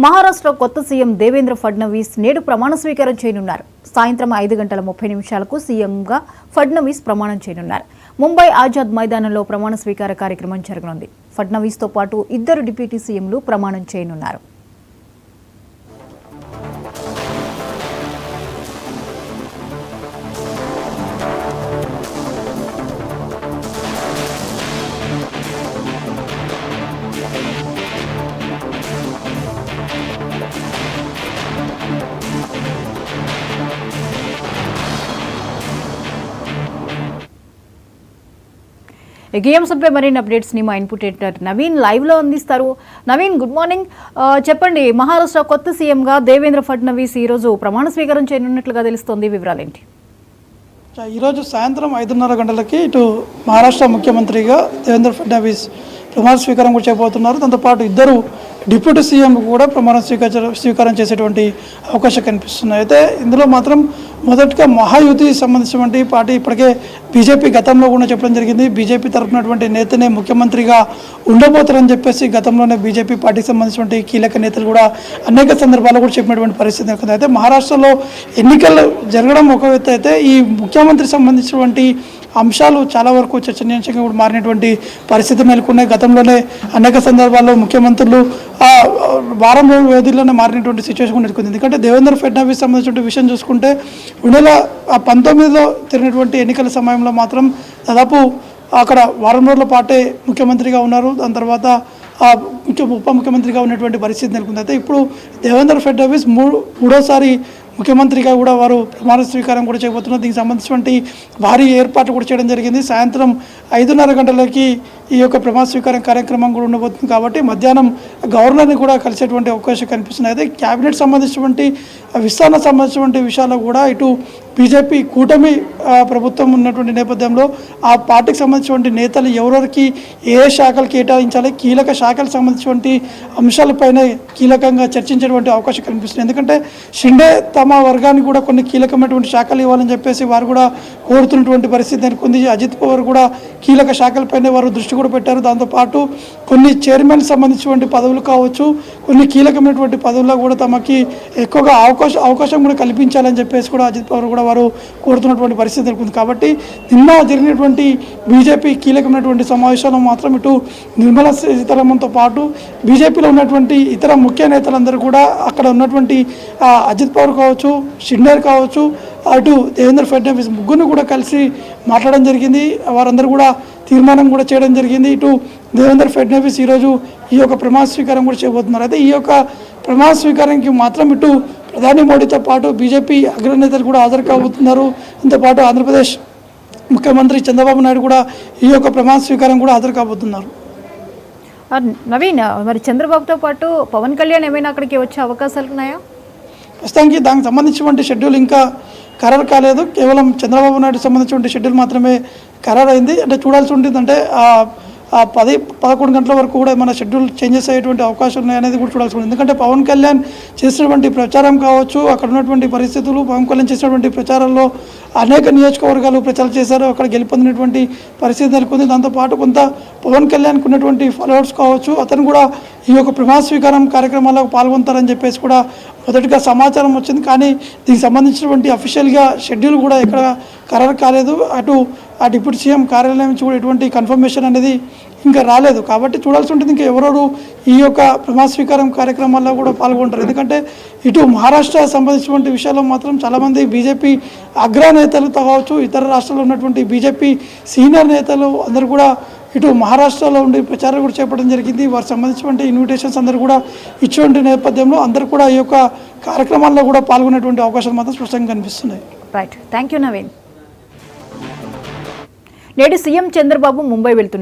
మహారాష్ట్ర కొత్త సీఎం దేవేంద్ర ఫడ్నవీస్ నేడు ప్రమాణ స్వీకారం చేయనున్నారు. సాయంత్రం 5:30 సీఎంగా ఫడ్నవీస్ ప్రమాణం చేయనున్నారు. ముంబై ఆజాద్ మైదానంలో ప్రమాణ స్వీకార కార్యక్రమం జరగనుంది. ఫడ్నవీస్తో పాటు 2 డిప్యూటీ సీఎంలు ప్రమాణం చేయనున్నారు. ఈ అంశంపై మరిన్ని అప్డేట్స్ ని మా ఇన్పుట్ ఎడిటర్ నవీన్ లైవ్ లో అందిస్తారు. Naveen, good morning. చెప్పండి, మహారాష్ట్ర కొత్త సీఎం గా దేవేంద్ర ఫడ్నవీస్ ఈ రోజు ప్రమాణ స్వీకారం చేయనున్నట్లుగా తెలుస్తోంది. వివరాలేంటి? ఈరోజు సాయంత్రం 5:30 గంటలకి ఇటు మహారాష్ట్ర ముఖ్యమంత్రిగా దేవేంద్ర ఫడ్నవీస్ ప్రమాణ స్వీకారం కూడా చేయబోతున్నారు. దాంతోపాటు 2 డిప్యూటీ సీఎం కూడా ప్రమాణ స్వీకారం చేసేటువంటి అవకాశం కనిపిస్తున్నాయి. అయితే ఇందులో మాత్రం మొదటగా మహాయుతి సంబంధించినటువంటి పార్టీ ఇప్పటికే బీజేపీ గతంలో కూడా చెప్పడం జరిగింది. బీజేపీ తరఫునటువంటి నేతనే ముఖ్యమంత్రిగా ఉండబోతారని చెప్పేసి గతంలోనే బీజేపీ పార్టీకి సంబంధించినటువంటి కీలక నేతలు కూడా అనేక సందర్భాల్లో కూడా చెప్పినటువంటి పరిస్థితి నెలకొంది. అయితే మహారాష్ట్రలో ఎన్నికలు జరగడం ఒక ఎత్తు అయితే ఈ ముఖ్యమంత్రి సంబంధించినటువంటి అంశాలు చాలా వరకు చర్చనీయాంశంగా కూడా మారినటువంటి పరిస్థితి నెలకొన్నాయి. గతంలోనే అనేక సందర్భాల్లో ముఖ్యమంత్రులు వారం రోజుల వ్యవధిలోనే మారినటువంటి సిచ్యువేషన్ కూడా నెలకొంది. ఎందుకంటే దేవేంద్ర ఫడ్నవీస్ సంబంధించిన విషయం చూసుకుంటే 2019లో జరిగినటువంటి ఎన్నికల సమయంలో మాత్రం దాదాపు అక్కడ వారం రోజుల పాటే ముఖ్యమంత్రిగా ఉన్నారు. దాని తర్వాత ఉప ముఖ్యమంత్రిగా ఉన్నటువంటి పరిస్థితి నెలకొంది. అయితే ఇప్పుడు దేవేంద్ర ఫడ్నవీస్ మూడోసారి ముఖ్యమంత్రిగా కూడా వారు ప్రమాణ స్వీకారం కూడా చేయబోతున్నారు. దీనికి సంబంధించినటువంటి భారీ ఏర్పాట్లు కూడా చేయడం జరిగింది. సాయంత్రం 5:30 గంటలకి ఈ యొక్క ప్రమాణ స్వీకారం కార్యక్రమం కూడా ఉండబోతుంది. కాబట్టి మధ్యాహ్నం గవర్నర్ని కూడా కలిసేటువంటి అవకాశం కనిపిస్తుంది. అయితే క్యాబినెట్ సంబంధించినటువంటి విస్తరణ సంబంధించినటువంటి విషయాలు కూడా ఇటు బీజేపీ కూటమి ప్రభుత్వం ఉన్నటువంటి నేపథ్యంలో ఆ పార్టీకి సంబంధించినటువంటి నేతలు ఎవరెవరికి ఏ శాఖలు కేటాయించాలి, కీలక శాఖలకు సంబంధించినటువంటి అంశాలపైన కీలకంగా చర్చించేటువంటి అవకాశం కనిపిస్తుంది. ఎందుకంటే షిండే తమ వర్గానికి కూడా కొన్ని కీలకమైనటువంటి శాఖలు ఇవ్వాలని చెప్పేసి వారు కూడా కోరుతున్నటువంటి పరిస్థితి నెలకొంది. అజిత్ పవార్ కూడా కీలక శాఖలపైన వారు దృష్టి కూడా పెట్టారు. దాంతోపాటు కొన్ని చైర్మన్ సంబంధించినటువంటి పదవులు కావచ్చు, కొన్ని కీలకమైనటువంటి పదవుల్లో కూడా తమకి ఎక్కువగా అవకాశం కూడా కల్పించాలని చెప్పేసి కూడా అజిత్ పవార్ కూడా వారు కోరుతున్నటువంటి పరిస్థితి నెలకొంది. కాబట్టి నిన్న జరిగినటువంటి బీజేపీ కీలకమైనటువంటి సమావేశంలో మాత్రం ఇటు నిర్మలా సీతారామన్తో పాటు బీజేపీలో ఉన్నటువంటి ఇతర ముఖ్య నేతలందరూ కూడా అక్కడ ఉన్నటువంటి అజిత్ పవార్ కావచ్చు, షిండే కావచ్చు, అటు దేవేంద్ర ఫడ్నవీస్ ముగ్గురిని కూడా కలిసి మాట్లాడడం జరిగింది. వారందరూ కూడా తీర్మానం కూడా చేయడం జరిగింది. ఇటు దేవేంద్ర ఫడ్నవీస్ ఈరోజు ఈ యొక్క ప్రమాణ స్వీకారం కూడా చేయబోతున్నారు. అయితే ఈ యొక్క ప్రమాణ స్వీకారానికి మాత్రం ఇటు ప్రధాని మోడీతో పాటు బీజేపీ అగ్రనేతలు కూడా హాజరు కాబోతున్నారు. దాంతోపాటు ఆంధ్రప్రదేశ్ ముఖ్యమంత్రి చంద్రబాబు నాయుడు కూడా ఈ యొక్క ప్రమాణ స్వీకారం కూడా హాజరు కాబోతున్నారు. నవీన్, మరి చంద్రబాబుతో పాటు పవన్ కళ్యాణ్ ఏమైనా అక్కడికి వచ్చే అవకాశాలు ఉన్నాయా? ప్రస్తుతానికి దానికి సంబంధించినటువంటి షెడ్యూల్ ఇంకా ఖరారు కాలేదు. కేవలం చంద్రబాబు నాయుడు సంబంధించినటువంటి షెడ్యూల్ మాత్రమే ఖరారు అయింది. అంటే చూడాల్సి ఉంటుంది. అంటే 10-11 గంటల వరకు కూడా మన షెడ్యూల్ చేంజెస్ అయ్యేటువంటి అవకాశం ఉన్నాయనేది కూడా చూడాల్సి ఉంటుంది. ఎందుకంటే పవన్ కళ్యాణ్ చేసినటువంటి ప్రచారం కావచ్చు, అక్కడ ఉన్నటువంటి పరిస్థితులు, పవన్ కళ్యాణ్ చేసినటువంటి ప్రచారంలో అనేక నియోజకవర్గాలు ప్రచారం చేశారు, అక్కడ గెలుపొందినటువంటి పరిస్థితి నెలకొంది. దాంతోపాటు కొంత పవన్ కళ్యాణ్కి ఉన్నటువంటి ఫాలోవర్స్ కావచ్చు, అతను కూడా ఈ యొక్క ప్రమాణ స్వీకారం కార్యక్రమాల్లో పాల్గొంటారని చెప్పేసి కూడా మొదటిగా సమాచారం వచ్చింది. కానీ దీనికి సంబంధించినటువంటి అఫీషియల్గా షెడ్యూల్ కూడా ఎక్కడ ఖరారు కాలేదు. అటు ఆ డిప్యూటీ సీఎం కార్యాలయం నుంచి కూడా ఎటువంటి కన్ఫర్మేషన్ అనేది ఇంకా రాలేదు. కాబట్టి చూడాల్సి ఉంటుంది ఇంకా ఎవరెవరు ఈ యొక్క ప్రమాణ స్వీకారం కార్యక్రమాల్లో కూడా పాల్గొంటారు. ఎందుకంటే ఇటు మహారాష్ట్ర సంబంధించినటువంటి విషయాల్లో మాత్రం చాలామంది బీజేపీ అగ్రనేతలు కావచ్చు, ఇతర రాష్ట్రాల్లో ఉన్నటువంటి బీజేపీ సీనియర్ నేతలు అందరూ కూడా ఇటు మహారాష్ట్రలో ఉండి ప్రచారం కూడా చేపట్టడం జరిగింది. వారికి సంబంధించినటువంటి ఇన్విటేషన్స్ అందరూ కూడా ఇచ్చేటువంటి నేపథ్యంలో అందరూ కూడా ఈ యొక్క కార్యక్రమాల్లో కూడా పాల్గొనేటువంటి అవకాశాలు మాత్రం స్పష్టంగా కనిపిస్తున్నాయి. Right, thank you Naveen. నేడు సీఎం చంద్రబాబు ముంబై వెళ్తున్నారు.